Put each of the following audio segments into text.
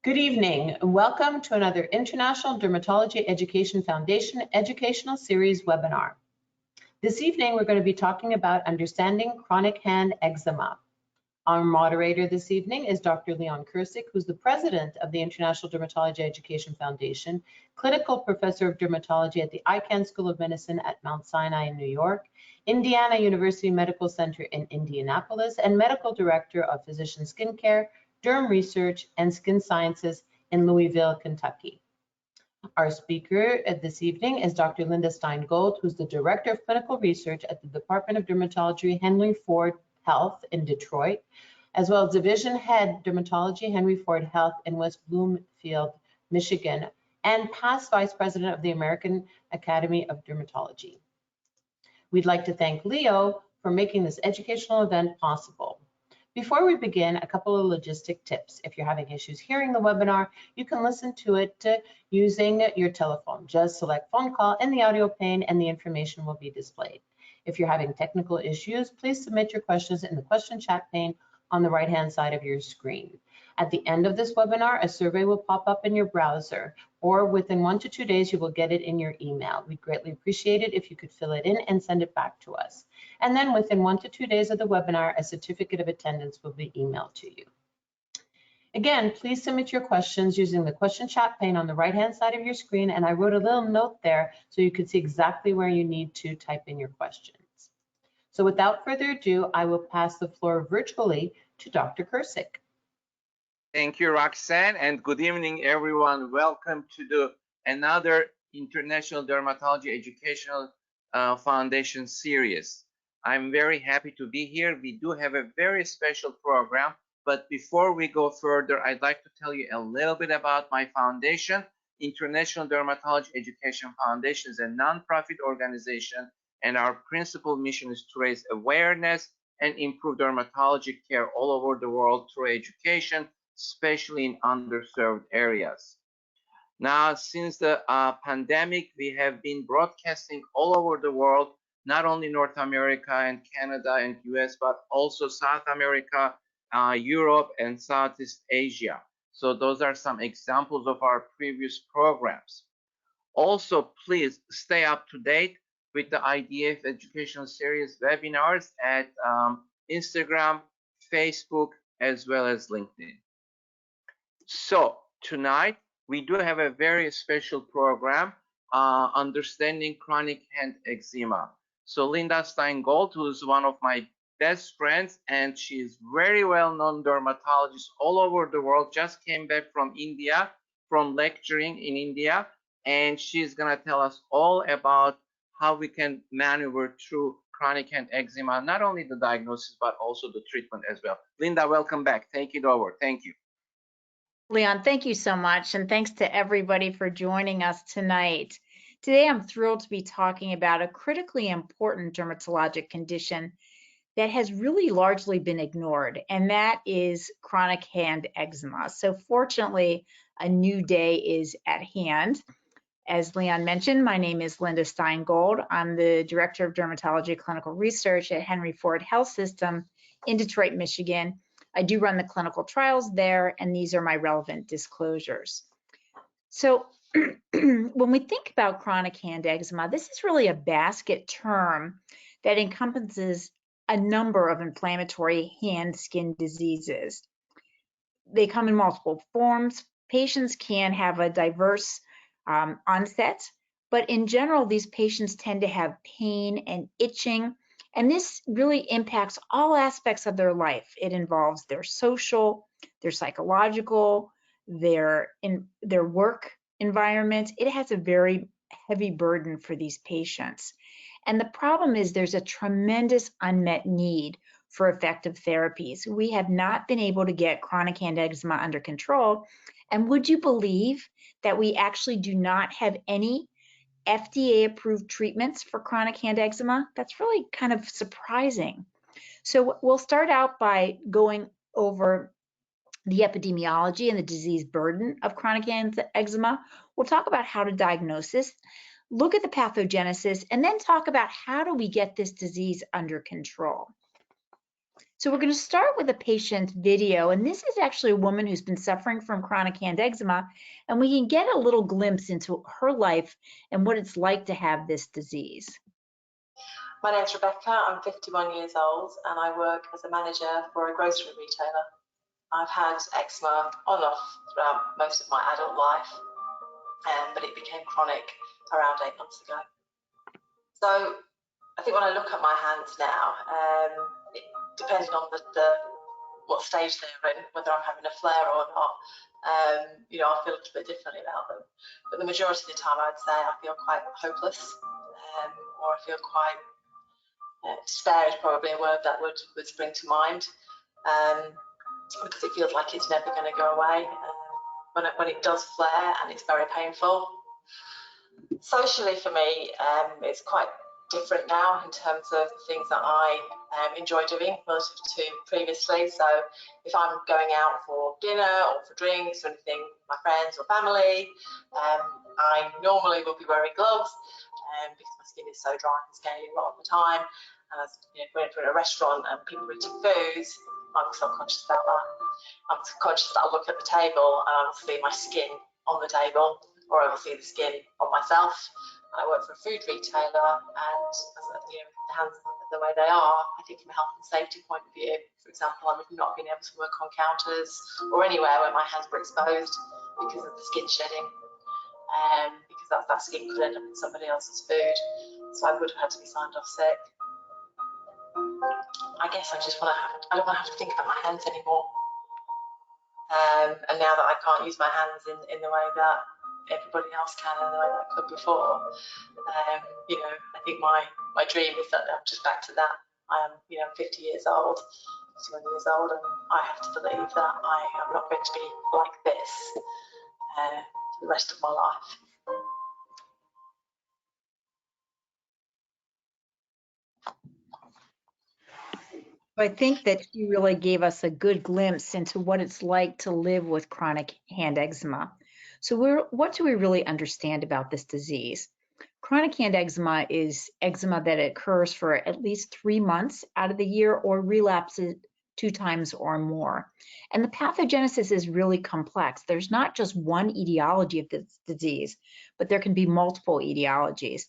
Good evening, and welcome to another International Dermatology Education Foundation educational series webinar. This evening, we're going to be talking about understanding chronic hand eczema. Our moderator this evening is Dr. Leon Kircik, who's the president of the International Dermatology Education Foundation, clinical professor of dermatology at the Icahn School of Medicine at Mount Sinai in New York, Indiana University Medical Center in Indianapolis, and medical director of physician skincare, DermResearch, and Skin Sciences in Louisville, Kentucky. Our speaker this evening is Dr. Linda Stein, who's the Director of Clinical Research at the Department of Dermatology, Henry Ford Health in Detroit, as well as Division Head Dermatology, Henry Ford Health in West Bloomfield, Michigan, and past Vice President of the American Academy of Dermatology. We'd like to thank Leo for making this educational event possible. Before we begin, a couple of logistic tips. If you're having issues hearing the webinar, you can listen to it using your telephone. Just select phone call in the audio pane and the information will be displayed. If you're having technical issues, please submit your questions in the question chat pane on the right-hand side of your screen. At the end of this webinar, a survey will pop up in your browser, or within 1 to 2 days, you will get it in your email. We'd greatly appreciate it if you could fill it in and send it back to us. And then within 1 to 2 days of the webinar, a certificate of attendance will be emailed to you. Again, please submit your questions using the question chat pane on the right-hand side of your screen, and I wrote a little note there so you can see exactly where you need to type in your questions. So without further ado, I will pass the floor virtually to Dr. Kircik. Thank you, Roxanne, and good evening, everyone. Welcome to another International Dermatology Educational Foundation series. I'm very happy to be here. We do have a very special program, but before we go further, I'd like to tell you a little bit about my foundation. International Dermatology Education Foundation is a nonprofit organization, and our principal mission is to raise awareness and improve dermatology care all over the world through education, especially in underserved areas. Now, since the pandemic, we have been broadcasting all over the world, not only North America and Canada and US, but also South America, Europe, and Southeast Asia. So those are some examples of our previous programs. Also, please stay up to date with the IDEF Educational Series webinars at Instagram, Facebook, as well as LinkedIn. So tonight, we do have a very special program, Understanding Chronic Hand Eczema. So Linda Stein, who is one of my best friends, and she's very well-known dermatologist all over the world, just came back from India, from lecturing in India, and she's gonna tell us all about how we can maneuver through chronic hand eczema, not only the diagnosis, but also the treatment as well. Linda, welcome back. Take it over. Thank you. Leon, thank you so much, and thanks to everybody for joining us tonight. Today, I'm thrilled to be talking about a critically important dermatologic condition that has really largely been ignored, and that is chronic hand eczema. So fortunately, a new day is at hand. As Leon mentioned, my name is Linda Stein. I'm the Director of Dermatology Clinical Research at Henry Ford Health System in Detroit, Michigan. I do run the clinical trials there, and these are my relevant disclosures. So when we think about chronic hand eczema, this is really a basket term that encompasses a number of inflammatory hand skin diseases. They come in multiple forms. Patients can have a diverse onset, but in general, these patients tend to have pain and itching, and this really impacts all aspects of their life. It involves their social, their psychological, their work environment. It has a very heavy burden for these patients. And the problem is there's a tremendous unmet need for effective therapies. We have not been able to get chronic hand eczema under control. And would you believe that we actually do not have any FDA-approved treatments for chronic hand eczema? That's really kind of surprising. So we'll start out by going over the epidemiology and the disease burden of chronic hand eczema. We'll talk about how to diagnose this, look at the pathogenesis, and then talk about how do we get this disease under control. So we're going to start with a patient video, and this is actually a woman who's been suffering from chronic hand eczema, and we can get a little glimpse into her life and what it's like to have this disease. My name's Rebecca, I'm 51 years old and I work as a manager for a grocery retailer. I've had eczema on and off throughout most of my adult life, but it became chronic around 8 months ago. So I think when I look at my hands now, depending on what stage they're in, whether I'm having a flare or not, you know, I feel a little bit differently about them. But the majority of the time, I'd say I feel quite hopeless, or I feel quite despair is probably a word that would spring to mind, because it feels like it's never going to go away. When it does flare and it's very painful. Socially for me, it's quite different now in terms of the things that I enjoy doing relative to previously. So if I'm going out for dinner or for drinks or anything with my friends or family, I normally will be wearing gloves because my skin is so dry and scaly a lot of the time. And as you know, when we're in a restaurant and people are eating food, I'm subconscious about that. I'm conscious that I look at the table and I'll see my skin on the table, or I will see the skin on myself. I work for a food retailer, and you know, the hands the way they are, I think from a health and safety point of view, for example, I would not been able to work on counters or anywhere where my hands were exposed because of the skin shedding, because that skin could end up in somebody else's food, so I would have had to be signed off sick. I guess I don't want to have to think about my hands anymore. And now that I can't use my hands in the way that everybody else can, in the way that I could before, you know, I think my dream is that I'm just back to that. I am, you know, 50 years old, 51 years old, and I have to believe that I am not going to be like this for the rest of my life. I think that she really gave us a good glimpse into what it's like to live with chronic hand eczema. So what do we really understand about this disease? Chronic hand eczema is eczema that occurs for at least 3 months out of the year or relapses 2 times or more. And the pathogenesis is really complex. There's not just one etiology of this disease, but there can be multiple etiologies.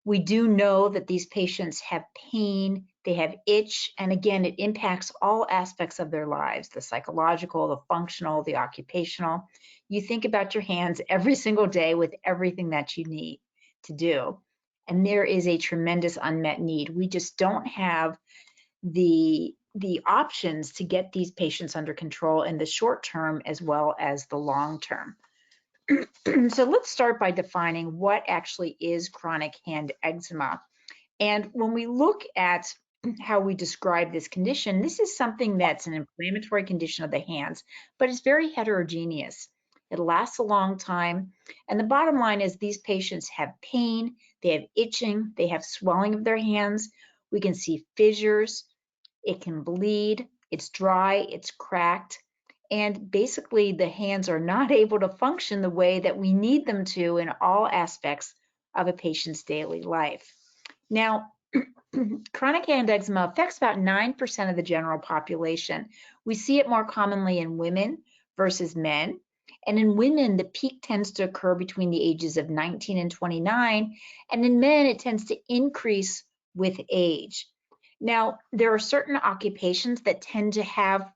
We do know that these patients have pain, they have itch, and again, it impacts all aspects of their lives, the psychological, the functional, the occupational. You think about your hands every single day with everything that you need to do. And there is a tremendous unmet need. We just don't have the options to get these patients under control in the short term as well as the long term. So let's start by defining what actually is chronic hand eczema. And when we look at how we describe this condition, this is something that's an inflammatory condition of the hands, but it's very heterogeneous. It lasts a long time. And the bottom line is these patients have pain, they have itching, they have swelling of their hands. We can see fissures, it can bleed, it's dry, it's cracked. And basically the hands are not able to function the way that we need them to in all aspects of a patient's daily life. Now, chronic hand eczema affects about 9% of the general population. We see it more commonly in women versus men. And in women, the peak tends to occur between the ages of 19 and 29. And in men, it tends to increase with age. Now, there are certain occupations that tend to have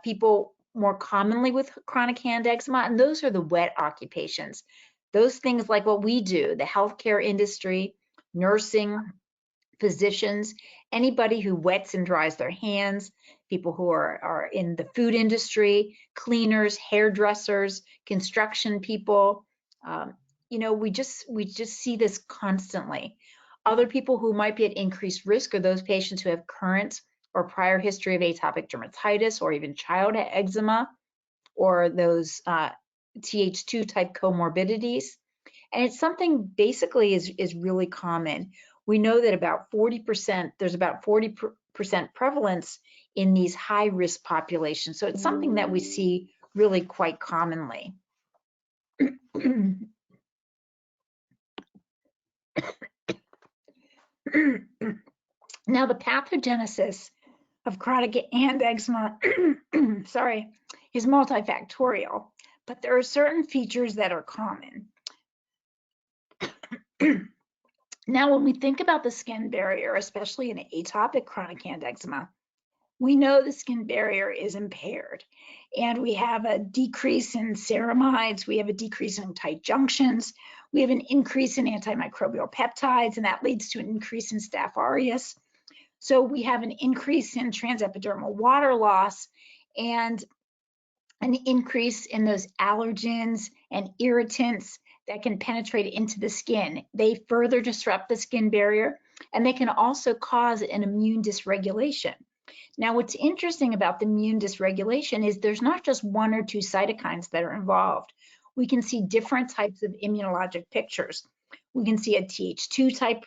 people more commonly with chronic hand eczema, and those are the wet occupations. Those things like what we do, the healthcare industry, nursing, physicians, anybody who wets and dries their hands, people who are in the food industry, cleaners, hairdressers, construction people. You know, we just see this constantly. Other people who might be at increased risk are those patients who have current or prior history of atopic dermatitis or even childhood eczema, or those Th2 type comorbidities. And it's something basically is really common. We know that about 40%, there's about 40% prevalence in these high risk populations. So it's something that we see really quite commonly. Now, the pathogenesis of chronic hand eczema, sorry, is multifactorial, but there are certain features that are common. Now, when we think about the skin barrier, especially in atopic chronic hand eczema, we know the skin barrier is impaired, and we have a decrease in ceramides, we have a decrease in tight junctions, we have an increase in antimicrobial peptides, and that leads to an increase in Staph aureus. So we have an increase in transepidermal water loss and an increase in those allergens and irritants that can penetrate into the skin. They further disrupt the skin barrier, and they can also cause an immune dysregulation. Now, what's interesting about the immune dysregulation is there's not just one or two cytokines that are involved. We can see different types of immunologic pictures. We can see a Th2 type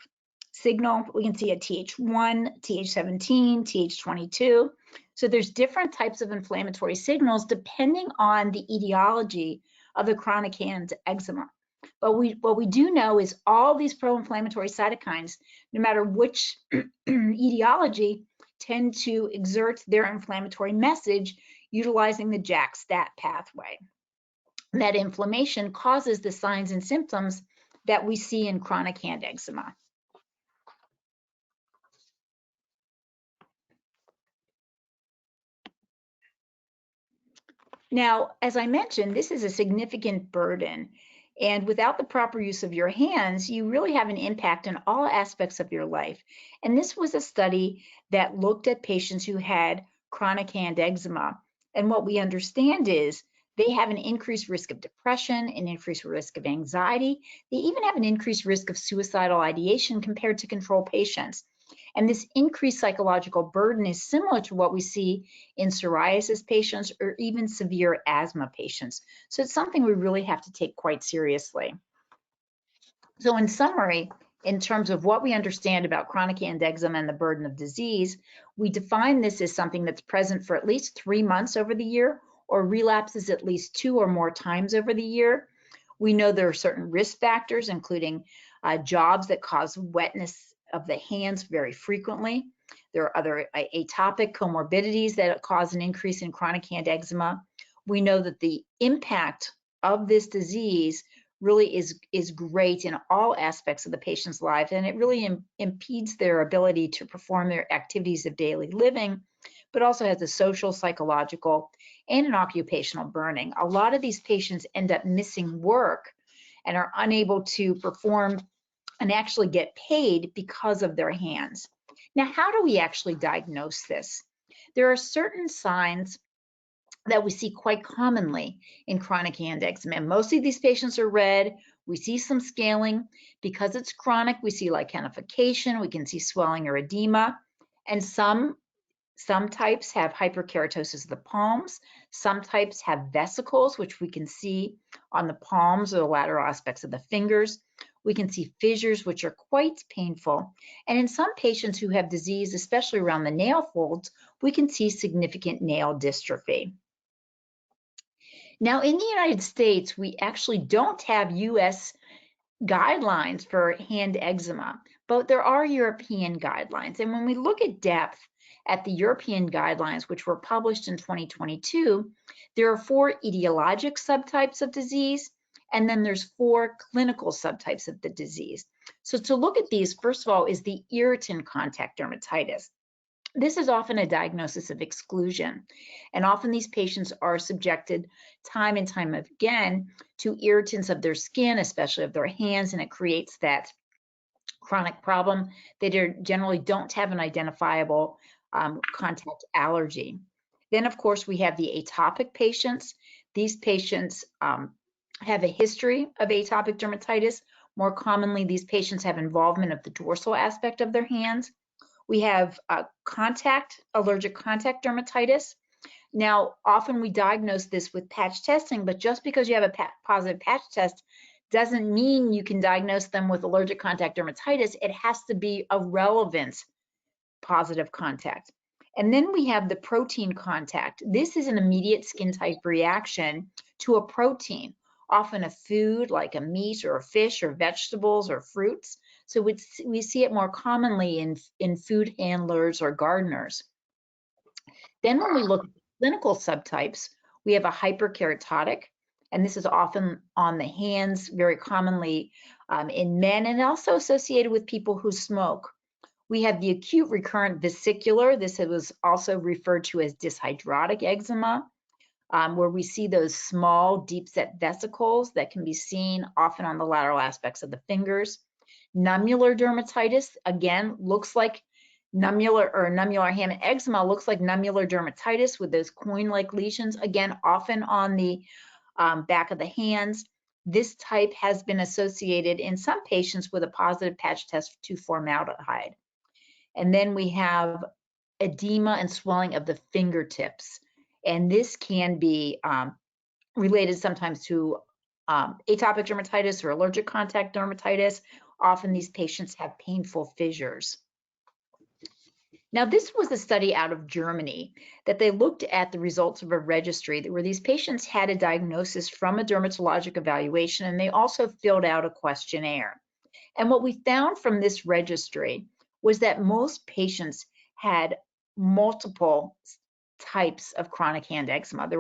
signal, we can see a Th1, Th17, Th22. So there's different types of inflammatory signals depending on the etiology of the chronic hand eczema. But what we do know is all these pro-inflammatory cytokines, no matter which etiology, tend to exert their inflammatory message utilizing the JAK-STAT pathway. That inflammation causes the signs and symptoms that we see in chronic hand eczema. Now, as I mentioned, this is a significant burden, and without the proper use of your hands, you really have an impact on all aspects of your life. And this was a study that looked at patients who had chronic hand eczema. And what we understand is they have an increased risk of depression, an increased risk of anxiety. They even have an increased risk of suicidal ideation compared to control patients. And this increased psychological burden is similar to what we see in psoriasis patients or even severe asthma patients. So it's something we really have to take quite seriously. So in summary, in terms of what we understand about chronic hand eczema and the burden of disease, we define this as something that's present for at least 3 months over the year or relapses at least 2 or more times over the year. We know there are certain risk factors, including jobs that cause wetness of the hands very frequently. There are other atopic comorbidities that cause an increase in chronic hand eczema. We know that the impact of this disease really is great in all aspects of the patient's life, and it really impedes their ability to perform their activities of daily living, but also has a social, psychological, and an occupational burning. A lot of these patients end up missing work and are unable to perform and actually get paid because of their hands. Now, how do we actually diagnose this? There are certain signs that we see quite commonly in chronic hand eczema. Most of these patients are red. We see some scaling. Because it's chronic, we see lichenification, we can see swelling or edema, and some types have hyperkeratosis of the palms. Some types have vesicles, which we can see on the palms or the lateral aspects of the fingers. We can see fissures, which are quite painful. And in some patients who have disease, especially around the nail folds, we can see significant nail dystrophy. Now, in the United States, we actually don't have US guidelines for hand eczema, but there are European guidelines. And when we look at depth at the European guidelines, which were published in 2022, there are 4 etiologic subtypes of disease, and then there's 4 clinical subtypes of the disease. So to look at these, first of all, is the irritant contact dermatitis. This is often a diagnosis of exclusion, and often these patients are subjected time and time again to irritants of their skin, especially of their hands, and it creates that chronic problem. They generally don't have an identifiable contact allergy. Then, of course, we have the atopic patients. These patients have a history of atopic dermatitis. More commonly, these patients have involvement of the dorsal aspect of their hands. We have allergic contact dermatitis. Now, often we diagnose this with patch testing, but just because you have a positive patch test doesn't mean you can diagnose them with allergic contact dermatitis. It has to be a relevant positive contact. And then we have the protein contact. This is an immediate skin type reaction to a protein, often a food like a meat or a fish or vegetables or fruits. So we see it more commonly in food handlers or gardeners. Then when we look at clinical subtypes, we have a hyperkeratotic, and this is often on the hands, very commonly in men, and also associated with people who smoke. We have the acute recurrent vesicular. This was also referred to as dyshydrotic eczema, where we see those small deep-set vesicles that can be seen often on the lateral aspects of the fingers. Nummular dermatitis, again, looks like nummular hand eczema looks like nummular dermatitis with those coin-like lesions, again, often on the back of the hands. This type has been associated in some patients with a positive patch test to formaldehyde. And then we have edema and swelling of the fingertips. And this can be related sometimes to atopic dermatitis or allergic contact dermatitis. Often these patients have painful fissures. Now, this was a study out of Germany that they looked at the results of a registry where these patients had a diagnosis from a dermatologic evaluation, and they also filled out a questionnaire. And what we found from this registry was that most patients had multiple types of chronic hand eczema.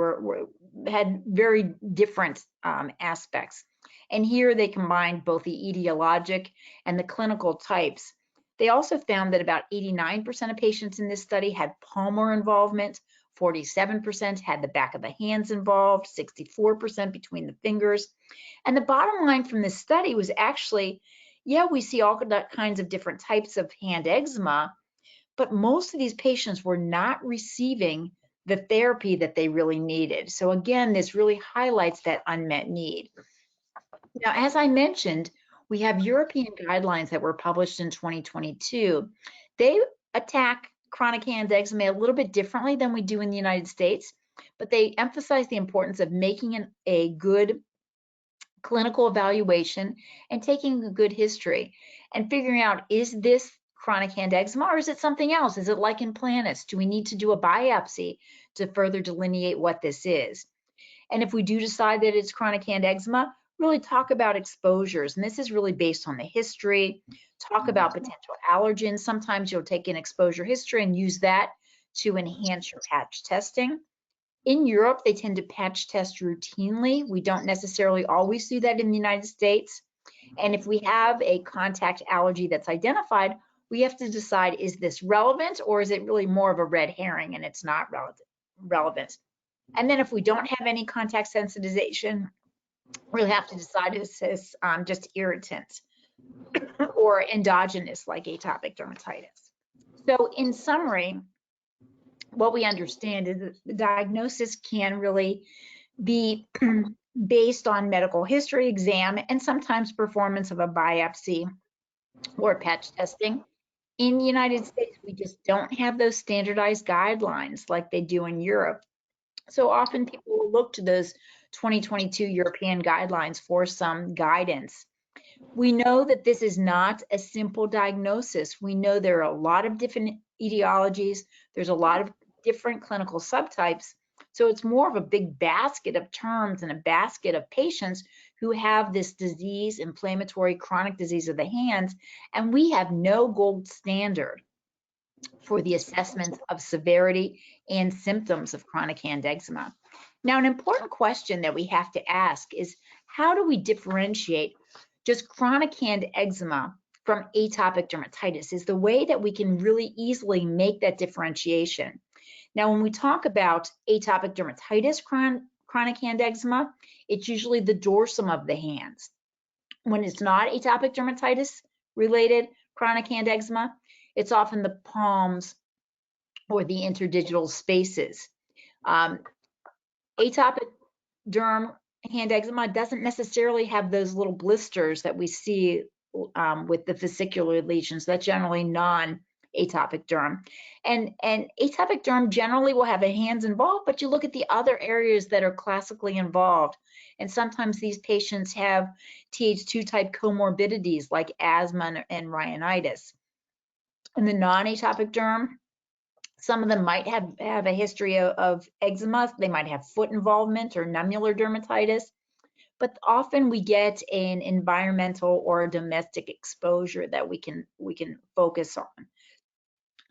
Had very different aspects. And here they combined both the etiologic and the clinical types. They also found that about 89% of patients in this study had palmar involvement, 47% had the back of the hands involved, 64% between the fingers. And the bottom line from this study was actually, yeah, we see all kinds of different types of hand eczema, but most of these patients were not receiving the therapy that they really needed. So again, this really highlights that unmet need. Now, as I mentioned, we have European guidelines that were published in 2022. They attack chronic hand eczema a little bit differently than we do in the United States, but they emphasize the importance of making a good clinical evaluation and taking a good history and figuring out, is this chronic hand eczema or is it something else? Is it lichen planus? Do we need to do a biopsy to further delineate what this is? And if we do decide that it's chronic hand eczema, really talk about exposures. And this is really based on the history, talk about potential allergens. Sometimes you'll take an exposure history and use that to enhance your patch testing. In Europe, they tend to patch test routinely. We don't necessarily always do that in the United States. And if we have a contact allergy that's identified, we have to decide, is this relevant or is it really more of a red herring and it's not relevant? And then if we don't have any contact sensitization, we'll have to decide, is this just irritant or endogenous like atopic dermatitis? So in summary, what we understand is that the diagnosis can really be based on medical history, exam, and sometimes performance of a biopsy or patch testing. In the United States, we just don't have those standardized guidelines like they do in Europe. So often people will look to those 2022 European guidelines for some guidance. We know that this is not a simple diagnosis. We know there are a lot of different etiologies. There's a lot of different clinical subtypes. So it's more of a big basket of terms and a basket of patients who have this disease, inflammatory chronic disease of the hands, and we have no gold standard for the assessment of severity and symptoms of chronic hand eczema. Now, an important question that we have to ask is, how do we differentiate just chronic hand eczema from atopic dermatitis? Is the way that we can really easily make that differentiation. Now, when we talk about atopic dermatitis chronic hand eczema, it's usually the dorsum of the hands. When it's not atopic dermatitis related chronic hand eczema, it's often the palms or the interdigital spaces. Atopic derm hand eczema doesn't necessarily have those little blisters that we see with the vesicular lesions. That's generally non-atopic derm. And atopic derm generally will have the hands involved, but you look at the other areas that are classically involved. And sometimes these patients have Th2 type comorbidities like asthma and rhinitis. In the non-atopic derm, some of them might have a history of eczema. They might have foot involvement or nummular dermatitis, but often we get an environmental or domestic exposure that we can focus on.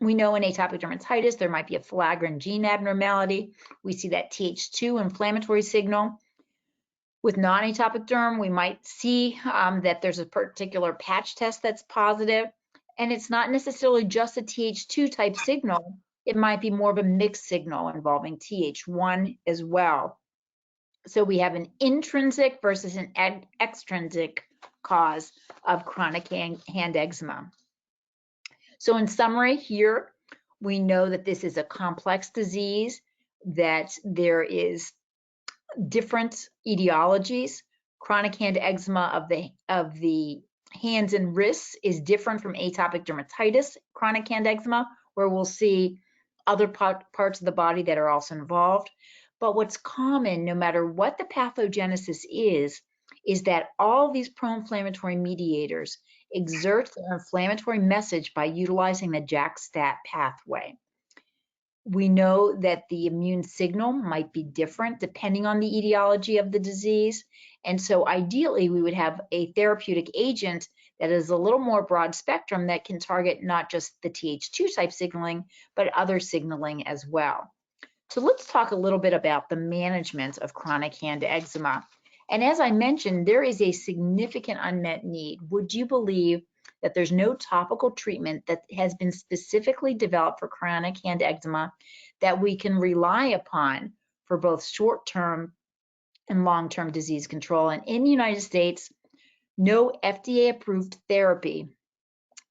We know in atopic dermatitis, there might be a filaggrin gene abnormality. We see that Th2 inflammatory signal. With non-atopic derm, we might see that there's a particular patch test that's positive, and it's not necessarily just a Th2 type signal. It might be more of a mixed signal involving Th1 as well. So we have an intrinsic versus an extrinsic cause of chronic hand eczema. So in summary here, we know that this is a complex disease, that there is different etiologies. Chronic hand eczema of the hands and wrists is different from atopic dermatitis chronic hand eczema, where we'll see other parts of the body that are also involved. But what's common, no matter what the pathogenesis is that all these pro-inflammatory mediators exert their inflammatory message by utilizing the JAK-STAT pathway. We know that the immune signal might be different depending on the etiology of the disease. And so ideally, we would have a therapeutic agent that is a little more broad spectrum that can target not just the Th2 type signaling, but other signaling as well. So let's talk a little bit about the management of chronic hand eczema. And as I mentioned, there is a significant unmet need. Would you believe that there's no topical treatment that has been specifically developed for chronic hand eczema that we can rely upon for both short-term and long-term disease control? And in the United States, no FDA-approved therapy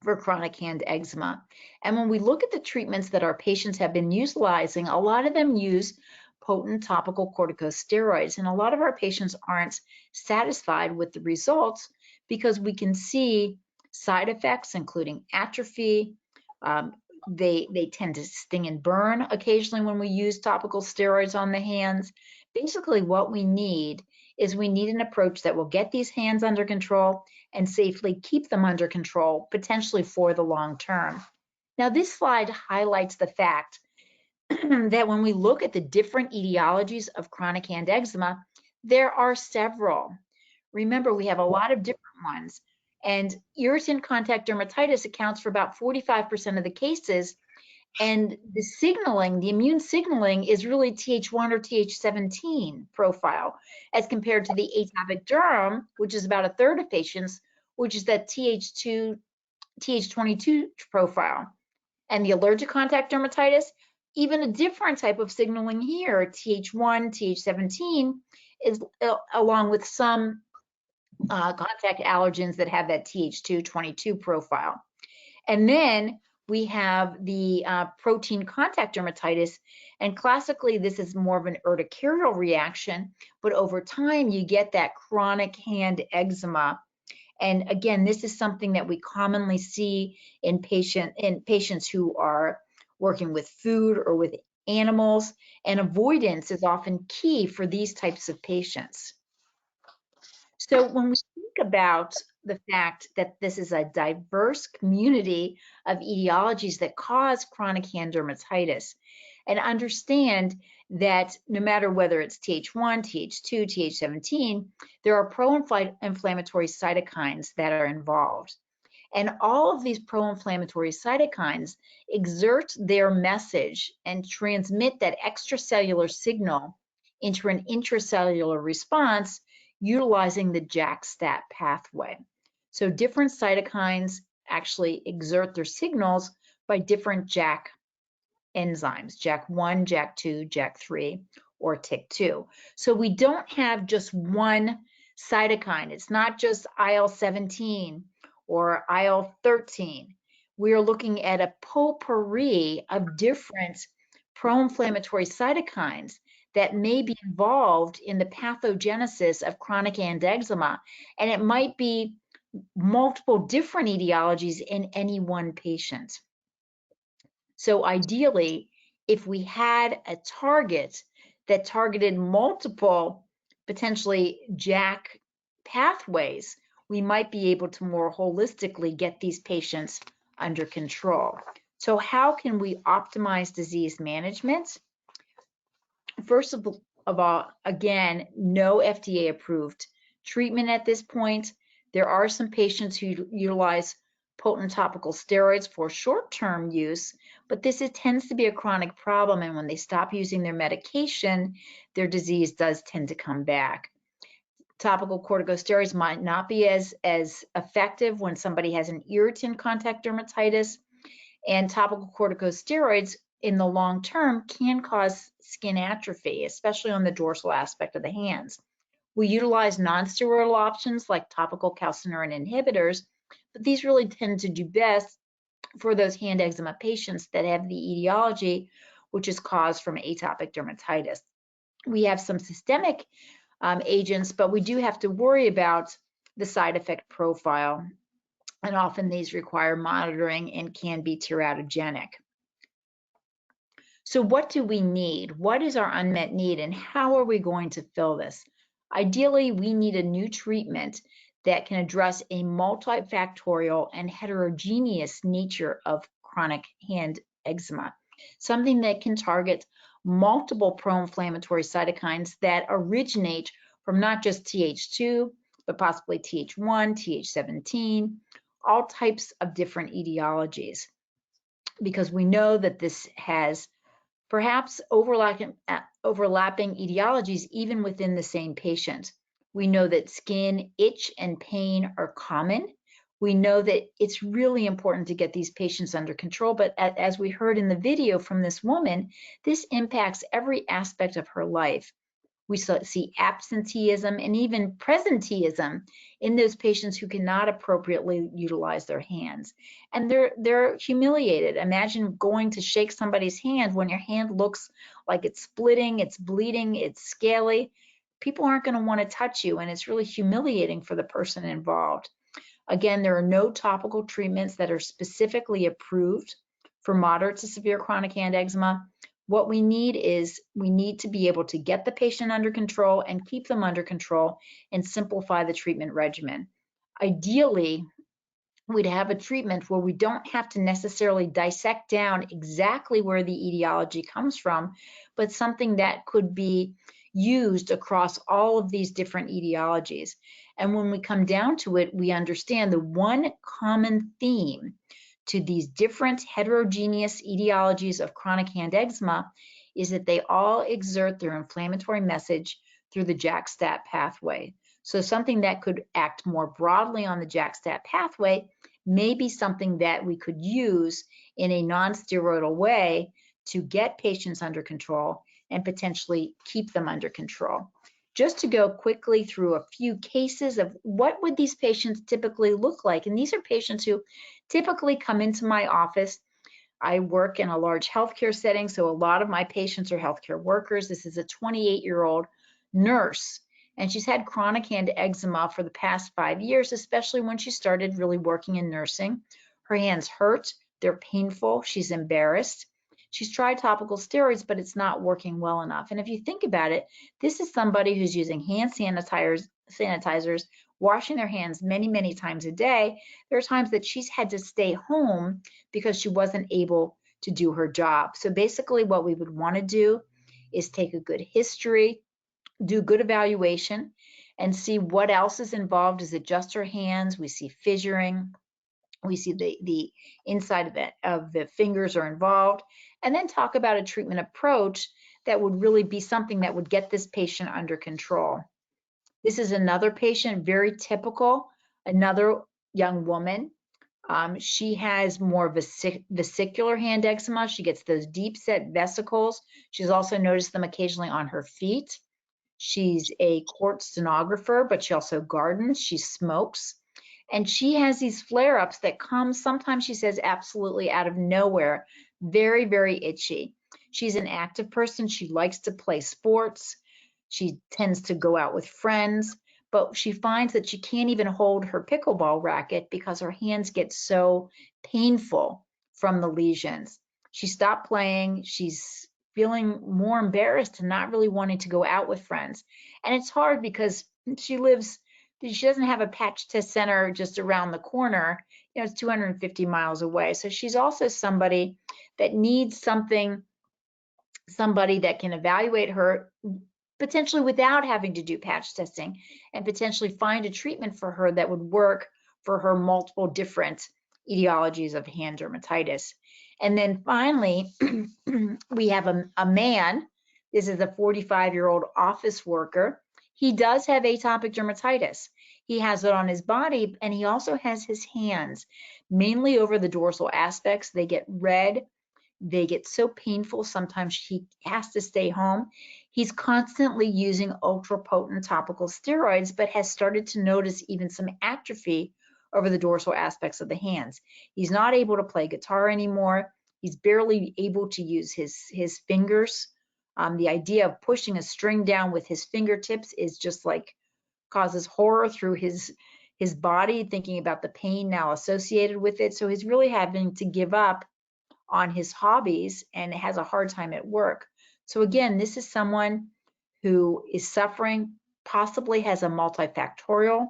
for chronic hand eczema. And when we look at the treatments that our patients have been utilizing, a lot of them use potent topical corticosteroids, and a lot of our patients aren't satisfied with the results because we can see side effects, including atrophy. They tend to sting and burn occasionally when we use topical steroids on the hands. Basically, what we need is an approach that will get these hands under control and safely keep them under control, potentially for the long term. Now, this slide highlights the fact that when we look at the different etiologies of chronic hand eczema, there are several. Remember, we have a lot of different ones. And irritant contact dermatitis accounts for about 45% of the cases. And the signaling, the immune signaling, is really Th1 or Th17 profile, as compared to the atopic derm, which is about a third of patients, which is that Th2, Th22 profile. And the allergic contact dermatitis, even a different type of signaling here, Th1, Th17, is along with some contact allergens that have that Th2, 22 profile. And then we have the protein contact dermatitis, and classically this is more of an urticarial reaction, but over time you get that chronic hand eczema. And again, this is something that we commonly see in patients who are working with food or with animals, and avoidance is often key for these types of patients. So when we think about the fact that this is a diverse community of etiologies that cause chronic hand dermatitis, and understand that no matter whether it's Th1, Th2, Th17, there are pro-inflammatory cytokines that are involved. And all of these pro-inflammatory cytokines exert their message and transmit that extracellular signal into an intracellular response utilizing the JAK-STAT pathway. So different cytokines actually exert their signals by different JAK enzymes, JAK1, JAK2, JAK3, or TYK2. So we don't have just one cytokine. It's not just IL-17 or IL-13. We are looking at a potpourri of different pro-inflammatory cytokines that may be involved in the pathogenesis of chronic hand eczema, and it might be multiple different etiologies in any one patient. So ideally, if we had a target that targeted multiple potentially JAK pathways, we might be able to more holistically get these patients under control. So how can we optimize disease management? First of all, again, no FDA approved treatment at this point. There are some patients who utilize potent topical steroids for short-term use, but this tends to be a chronic problem, and when they stop using their medication, their disease does tend to come back. Topical corticosteroids might not be as effective when somebody has an irritant contact dermatitis, and topical corticosteroids in the long term can cause skin atrophy, especially on the dorsal aspect of the hands. We utilize non-steroidal options like topical calcineurin inhibitors, but these really tend to do best for those hand eczema patients that have the etiology, which is caused from atopic dermatitis. We have some systemic agents, but we do have to worry about the side effect profile, and often these require monitoring and can be teratogenic. So what do we need? What is our unmet need, and how are we going to fill this? Ideally, we need a new treatment that can address a multifactorial and heterogeneous nature of chronic hand eczema, something that can target multiple pro-inflammatory cytokines that originate from not just Th2, but possibly Th1, Th17, all types of different etiologies, because we know that this has perhaps overlapping etiologies even within the same patient. We know that skin itch and pain are common. We know that it's really important to get these patients under control, but as we heard in the video from this woman, this impacts every aspect of her life. We see absenteeism and even presenteeism in those patients who cannot appropriately utilize their hands. And they're humiliated. Imagine going to shake somebody's hand when your hand looks like it's splitting, it's bleeding, it's scaly. People aren't going to want to touch you, and it's really humiliating for the person involved. Again, there are no topical treatments that are specifically approved for moderate to severe chronic hand eczema. What we need is we need to be able to get the patient under control and keep them under control and simplify the treatment regimen. Ideally, we'd have a treatment where we don't have to necessarily dissect down exactly where the etiology comes from, but something that could be used across all of these different etiologies. And when we come down to it, we understand the one common theme to these different heterogeneous etiologies of chronic hand eczema is that they all exert their inflammatory message through the JAK-STAT pathway. So something that could act more broadly on the JAK-STAT pathway may be something that we could use in a non-steroidal way to get patients under control and potentially keep them under control. Just to go quickly through a few cases of what would these patients typically look like. And these are patients who typically come into my office. I work in a large healthcare setting, so a lot of my patients are healthcare workers. This is a 28-year-old nurse, and she's had chronic hand eczema for the past 5 years, especially when she started really working in nursing. Her hands hurt, they're painful, she's embarrassed. She's tried topical steroids, but it's not working well enough. And if you think about it, this is somebody who's using hand sanitizers, washing their hands many, many times a day. There are times that she's had to stay home because she wasn't able to do her job. So basically what we would want to do is take a good history, do good evaluation, and see what else is involved. Is it just her hands? We see fissuring. We see the inside of the fingers are involved, and then talk about a treatment approach that would really be something that would get this patient under control. This is another patient, very typical, another young woman. She has more vesicular hand eczema. She gets those deep set vesicles. She's also noticed them occasionally on her feet. She's a court stenographer, but she also gardens, she smokes. And she has these flare-ups that come, sometimes she says absolutely out of nowhere, very, very itchy. She's an active person. She likes to play sports. She tends to go out with friends, but she finds that she can't even hold her pickleball racket because her hands get so painful from the lesions. She stopped playing. She's feeling more embarrassed and not really wanting to go out with friends. And it's hard because she doesn't have a patch test center just around the corner. You know, it's 250 miles away. So she's also somebody that needs somebody that can evaluate her potentially without having to do patch testing and potentially find a treatment for her that would work for her multiple different etiologies of hand dermatitis. And then finally, we have a man. This is a 45-year-old office worker. He does have atopic dermatitis. He has it on his body, and he also has his hands, mainly over the dorsal aspects. They get red. They get so painful. Sometimes he has to stay home. He's constantly using ultra-potent topical steroids, but has started to notice even some atrophy over the dorsal aspects of the hands. He's not able to play guitar anymore. He's barely able to use his fingers. The idea of pushing a string down with his fingertips is just like causes horror through his body, thinking about the pain now associated with it. So he's really having to give up on his hobbies and has a hard time at work. So again, this is someone who is suffering, possibly has a multifactorial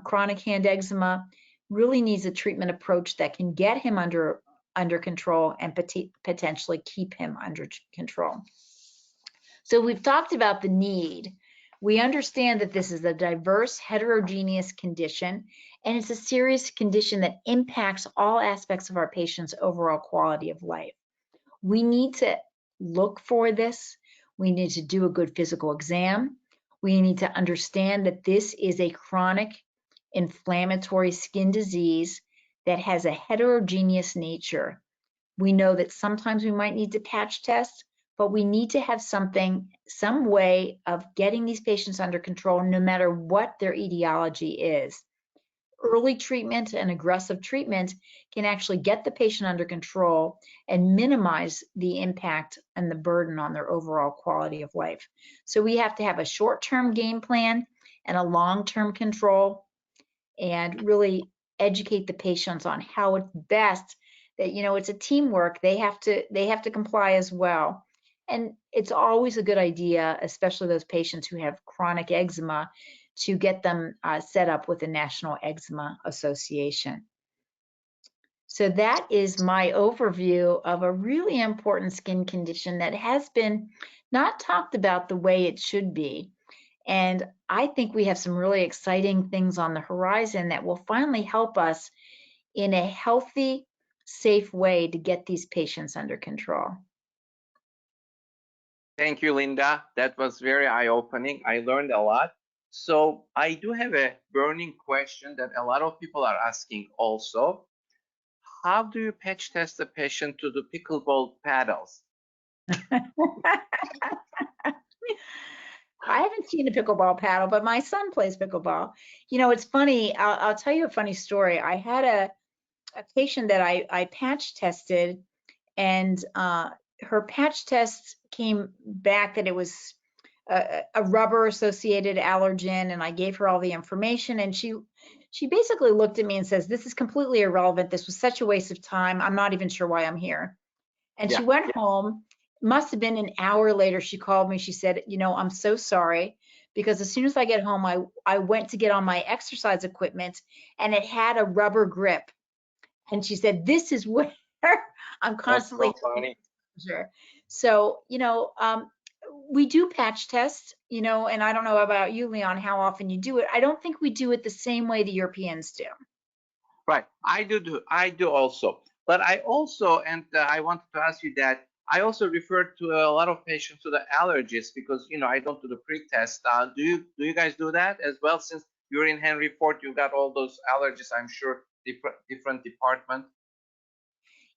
chronic hand eczema, really needs a treatment approach that can get him under control and potentially keep him under control. So we've talked about the need. We understand that this is a diverse, heterogeneous condition, and it's a serious condition that impacts all aspects of our patients' overall quality of life. We need to look for this. We need to do a good physical exam. We need to understand that this is a chronic inflammatory skin disease that has a heterogeneous nature. We know that sometimes we might need to patch test, but we need to have some way of getting these patients under control no matter what their etiology is. Early treatment and aggressive treatment can actually get the patient under control and minimize the impact and the burden on their overall quality of life. So we have to have a short-term game plan and a long-term control, and really educate the patients on how it's best that, you know, it's a teamwork. They have to comply as well. And it's always a good idea, especially those patients who have chronic eczema, to get them set up with the National Eczema Association. So that is my overview of a really important skin condition that has been not talked about the way it should be. And I think we have some really exciting things on the horizon that will finally help us in a healthy, safe way to get these patients under control. Thank you, Linda. That was very eye-opening. I learned a lot. So I do have a burning question that a lot of people are asking also. How do you patch test the patient to the pickleball paddles? I haven't seen a pickleball paddle, but my son plays pickleball. You know, it's funny. I'll tell you a funny story. I had a patient that I patch tested, and her patch test came back that it was a rubber associated allergen, and I gave her all the information, and she basically looked at me and says, "This is completely irrelevant. This was such a waste of time. I'm not even sure why I'm here." And she went home. Must have been an hour later, she called me. She said, "You know, I'm so sorry, because as soon as I get home, I went to get on my exercise equipment and it had a rubber grip." And she said, "This is where I'm constantly." That's so funny. So, you know, we do patch tests, you know, and I don't know about you, Leon, how often you do it. I don't think we do it the same way the Europeans do. Right, I do also. But I also, and I wanted to ask you that, I also refer to a lot of patients to the allergists because, you know, I don't do the pre-test. Do you guys do that as well? Since you're in Henry Ford, you've got all those allergists, I'm sure, different department.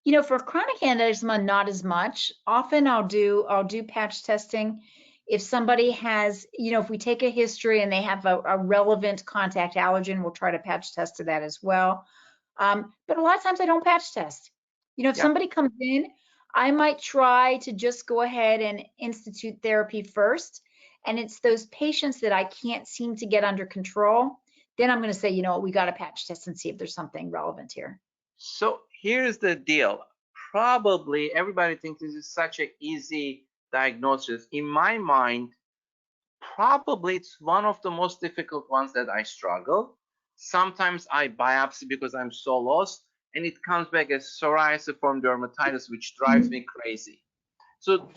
You know, for chronic hand eczema, not as much. Often I'll do patch testing. If somebody has, you know, if we take a history and they have a relevant contact allergen, we'll try to patch test to that as well. But a lot of times I don't patch test. You know, if somebody comes in, I might try to just go ahead and institute therapy first. And it's those patients that I can't seem to get under control. Then I'm going to say, you know what, we got to patch test and see if there's something relevant here. So here's the deal. Probably everybody thinks this is such an easy diagnosis. In my mind, probably it's one of the most difficult ones that I struggle. Sometimes I biopsy because I'm so lost, and it comes back as psoriasiform dermatitis, which drives me crazy. So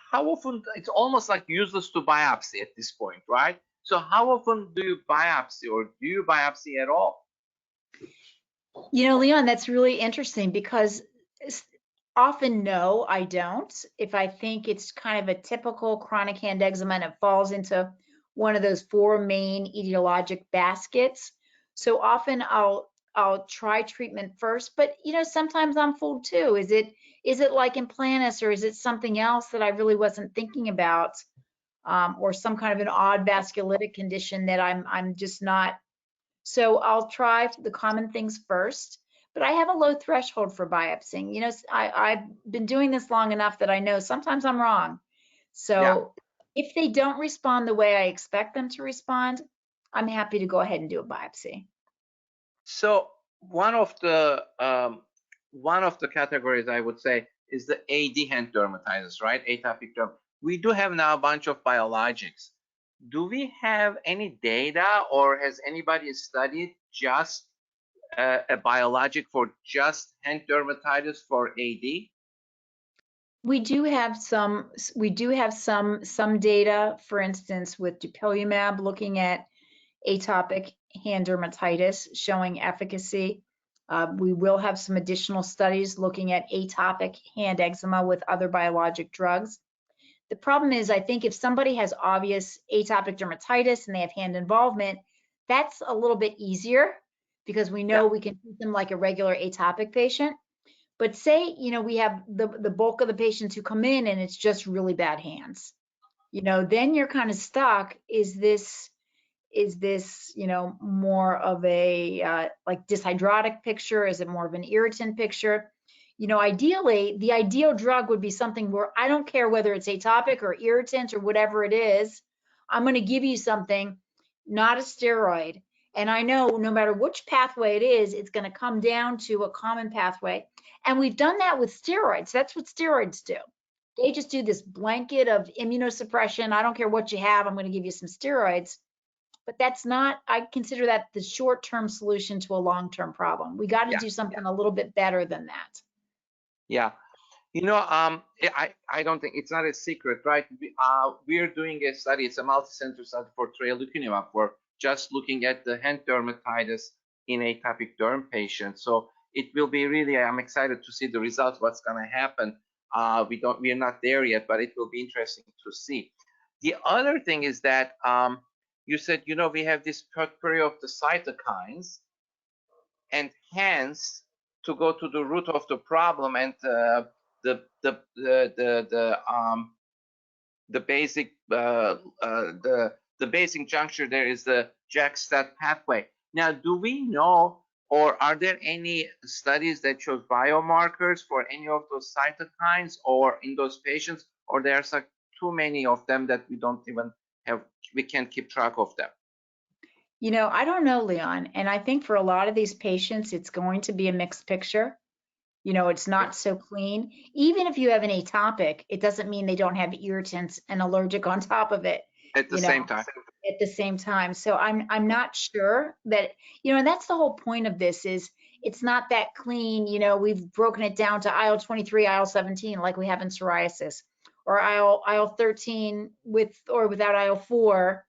how often, it's almost like useless to biopsy at this point, right? So how often do you biopsy, or do you biopsy at all? You know, Leon, that's really interesting because often, no, I don't. If I think it's kind of a typical chronic hand eczema and it falls into one of those four main etiologic baskets. So often I'll try treatment first, but you know, sometimes I'm fooled too. Is it like implantus, or is it something else that I really wasn't thinking about, or some kind of an odd vasculitic condition that I'm just not. So I'll try the common things first, but I have a low threshold for biopsying. You know, I've been doing this long enough that I know sometimes I'm wrong. Yeah. So if they don't respond the way I expect them to respond, I'm happy to go ahead and do a biopsy. So one of the categories I would say is the AD hand dermatitis, right? Atopic derm. We do have now a bunch of biologics. Do we have any data, or has anybody studied just a biologic for just hand dermatitis for AD? We do have some data, for instance, with dupilumab looking at atopic hand dermatitis showing efficacy. We will have some additional studies looking at atopic hand eczema with other biologic drugs. The problem is, I think if somebody has obvious atopic dermatitis and they have hand involvement, that's a little bit easier because we know we can treat them like a regular atopic patient. But say, you know, we have the bulk of the patients who come in and it's just really bad hands. You know, then you're kind of stuck. Is this, you know, more of a like dyshydrotic picture? Is it more of an irritant picture? You know, ideally, the ideal drug would be something where I don't care whether it's atopic or irritant or whatever it is. I'm going to give you something, not a steroid. And I know no matter which pathway it is, it's going to come down to a common pathway. And we've done that with steroids. That's what steroids do. They just do this blanket of immunosuppression. I don't care what you have, I'm going to give you some steroids. But that's not, I consider that the short-term solution to a long-term problem. We got to do something a little bit better than that. Yeah. You know, I don't think it's not a secret, right? We're doing a study. It's a multi-center study for tralokinumab. We're just looking at the hand dermatitis in atopic derm patients. So it will be really, I'm excited to see the results, what's going to happen. We're not there yet, but it will be interesting to see. The other thing is that you said, you know, we have this potpourri of the cytokines, and hence to go to the root of the problem and the basic juncture there is the JAK-STAT pathway. Now, do we know, or are there any studies that show biomarkers for any of those cytokines or in those patients, or there's like too many of them that we don't even have, we can't keep track of them? You know, I don't know, Leon. And I think for a lot of these patients, it's going to be a mixed picture. You know, it's not so clean. Even if you have an atopic, it doesn't mean they don't have irritants and allergic on top of it. At the same time. At the same time. So I'm not sure that, you know, and that's the whole point of this is it's not that clean. You know, we've broken it down to IL-23, IL-17, like we have in psoriasis, or IL-13 with or without IL-4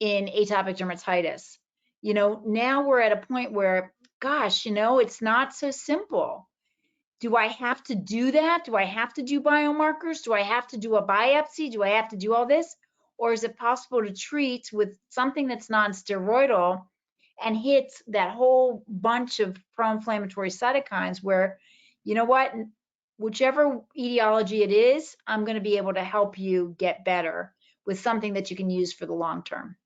in atopic dermatitis. You know, now we're at a point where, gosh, you know, it's not so simple. Do I have to do that? Do I have to do biomarkers? Do I have to do a biopsy? Do I have to do all this? Or is it possible to treat with something that's non-steroidal and hit that whole bunch of pro-inflammatory cytokines where, you know what, whichever etiology it is, I'm going to be able to help you get better with something that you can use for the long term.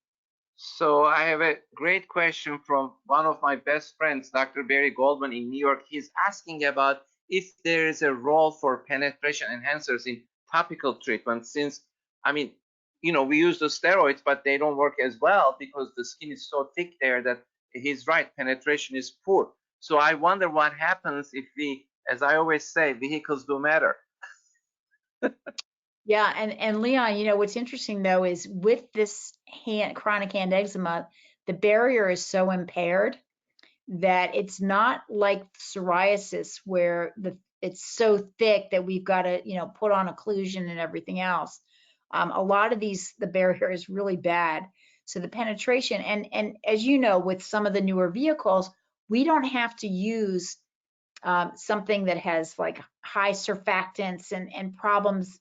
So I have a great question from one of my best friends, Dr. Barry Goldman in New York. He's asking about if there is a role for penetration enhancers in topical treatment, since, I mean, you know, we use the steroids, but they don't work as well because the skin is so thick there that he's right, penetration is poor. So I wonder what happens if we, as I always say, vehicles do matter. Yeah, and Leon, you know, what's interesting though is with this chronic hand eczema, the barrier is so impaired that it's not like psoriasis where it's so thick that we've got to, you know, put on occlusion and everything else. A lot of these, the barrier is really bad. So the penetration, and as you know, with some of the newer vehicles, we don't have to use something that has like high surfactants and problems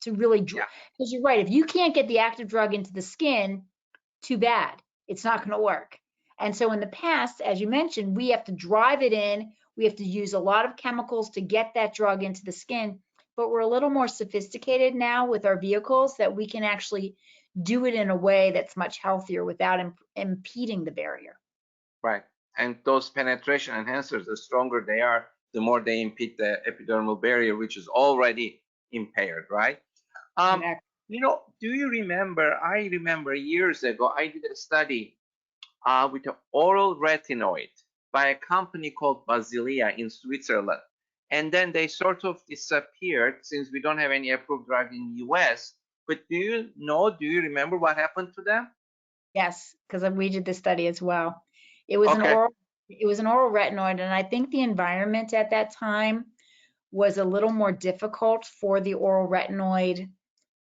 to really, because you're right, if you can't get the active drug into the skin, too bad, it's not going to work. And so in the past, as you mentioned, we have to drive it in, we have to use a lot of chemicals to get that drug into the skin, but we're a little more sophisticated now with our vehicles that we can actually do it in a way that's much healthier without impeding the barrier. Right. And those penetration enhancers, the stronger they are, the more they impede the epidermal barrier, which is already impaired, right? Exactly. You know, do you remember, I remember years ago, I did a study with an oral retinoid by a company called Basilia in Switzerland. And then they sort of disappeared since we don't have any approved drug in the US. But do you remember what happened to them? Yes, because we did this study as well. It was an oral retinoid, and I think the environment at that time was a little more difficult for the oral retinoid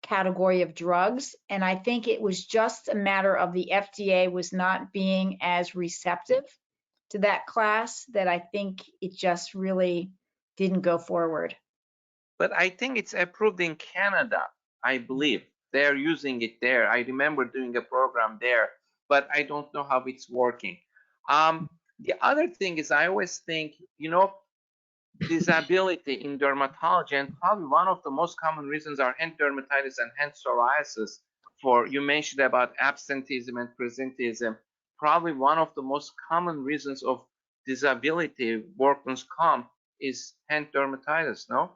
category of drugs. And I think it was just a matter of the FDA was not being as receptive to that class that I think it just really didn't go forward. But I think it's approved in Canada, I believe. They're using it there. I remember doing a program there, but I don't know how it's working. The other thing is I always think, you know, disability in dermatology, and probably one of the most common reasons are hand dermatitis and hand psoriasis. You mentioned about absenteeism and presenteeism. Probably one of the most common reasons of disability, workman's comp, is hand dermatitis, no?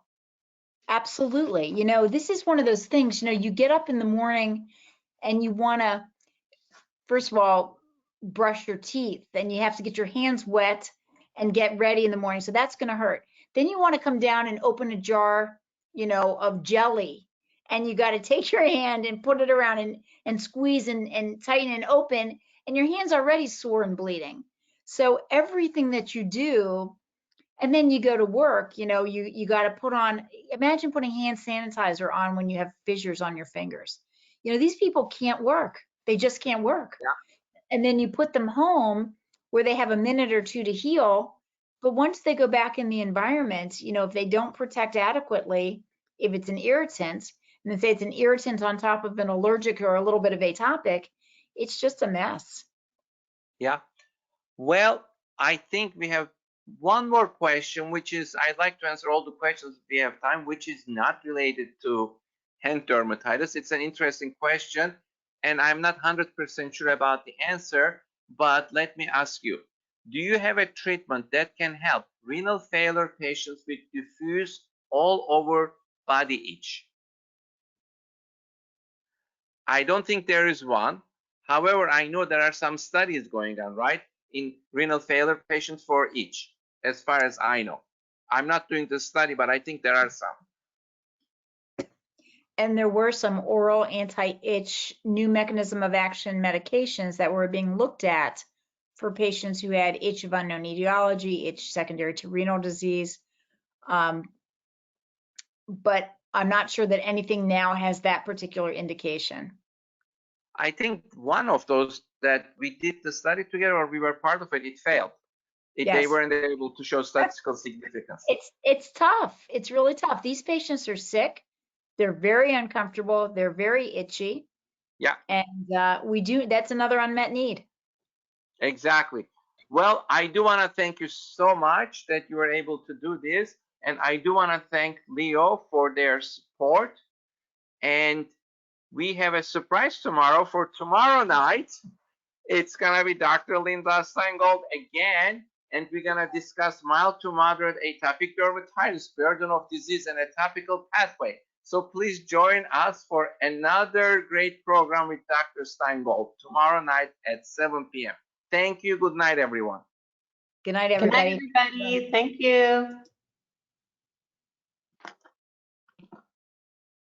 Absolutely. You know, this is one of those things, you know, you get up in the morning and you want to, first of all, brush your teeth, then you have to get your hands wet and get ready in the morning. So that's going to hurt. Then you want to come down and open a jar, you know, of jelly, and you got to take your hand and put it around and squeeze and tighten and open, and your hand's already sore and bleeding. So everything that you do, and then you go to work, you know, you got to put on, imagine putting hand sanitizer on when you have fissures on your fingers. You know, these people can't work. They just can't work. Yeah. And then you put them home where they have a minute or two to heal. But once they go back in the environment, you know, if they don't protect adequately, if it's an irritant, and say it's an irritant on top of an allergic or a little bit of atopic, it's just a mess. Yeah. Well, I think we have one more question, which is, I'd like to answer all the questions if we have time, which is not related to hand dermatitis. It's an interesting question, and I'm not 100% sure about the answer, but let me ask you, do you have a treatment that can help renal failure patients with diffuse all over body itch? I don't think there is one. However, I know there are some studies going on, right, in renal failure patients for itch, as far as I know. I'm not doing the study, but I think there are some. And there were some oral anti-itch new mechanism of action medications that were being looked at for patients who had itch of unknown etiology, itch secondary to renal disease. But I'm not sure that anything now has that particular indication. I think one of those that we did the study together, or we were part of it, it failed. Yes. They weren't able to show statistical significance. It's tough. It's really tough. These patients are sick. They're very uncomfortable. They're very itchy. Yeah. And that's another unmet need. Exactly. Well, I do want to thank you so much that you were able to do this. And I do want to thank Leo for their support. And we have a surprise tomorrow for tomorrow night. It's going to be Dr. Linda Steingold again. And we're going to discuss mild to moderate atopic dermatitis, burden of disease, and a topical pathway. So please join us for another great program with Dr. Steingold tomorrow night at 7 p.m. Thank you. Good night, everyone. Good night, everybody. Good night, everybody. Thank you.